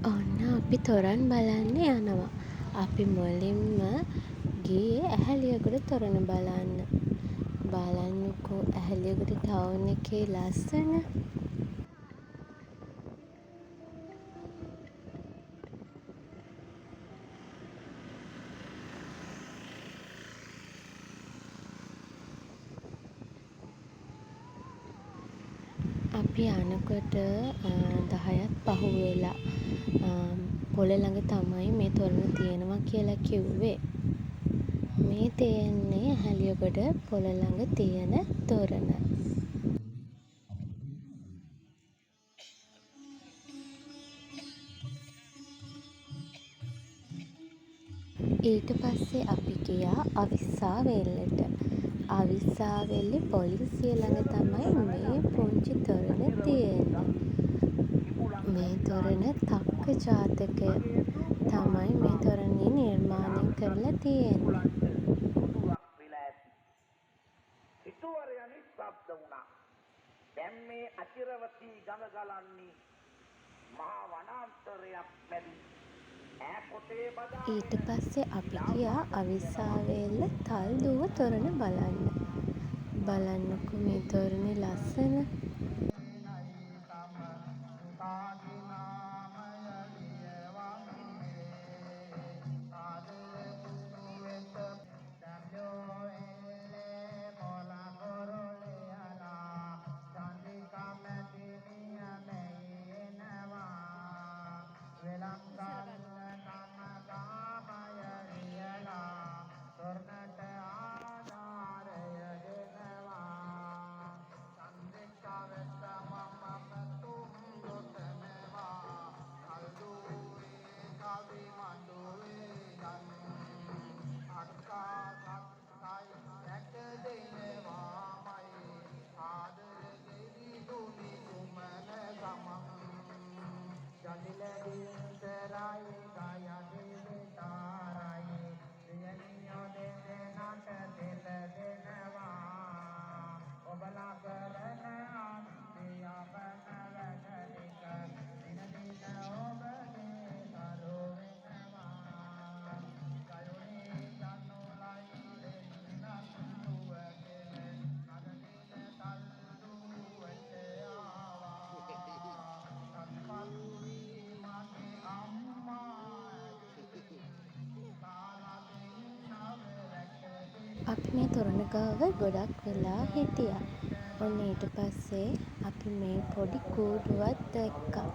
ඔන්න අපි තොරන් බලන්න යනවා. අපි මුලින්ම ගියේ ඇහැළියගොඩ තොරණ බලන්න. බලන්නකෝ ඇහැළියගොඩ ටවුන් එකේ ලස්සන. අපි යනකොට 10ත් පහු වෙලා. පොළ ළඟ තමයි මේ තොරණ තියෙනවා කියලා කිව්වේ. මේ තියෙන්නේ ඇහැළියගොඩ පොළ ළඟ තියෙන තොරණ. ඊට පස්සේ අපි ගියා අවිස්සාවේල්ලට. අවිස්සාවේල්ලේ පොලිසිය ළඟ තමයි මේ පුංචි තොරණ තියෙන්නේ. මේ තොරණ තක්ක ජාතකය තමයි මේ තොරණේ නිර්මාණය කරලා තියෙන්නේ. සිටුවරයනි ශබ්ද වුණා. දැන් මේ අචිරවතී ගඟ ගලන්නේ මහා වනාන්තරයක් මැදින්. ඊට පස්සේ අපි ගියා අවිස්සාවේල්ල තල්දුව තොරණ බලන්න. බලන්නකෝ මේ තොරණේ ලස්සන. අපි මේ තොරණ ගාව ගොඩක් වෙලා හිටියා. ඔන්න ඊට පස්සේ අපි මේ පොඩි කූඩුවක් දැක්කා.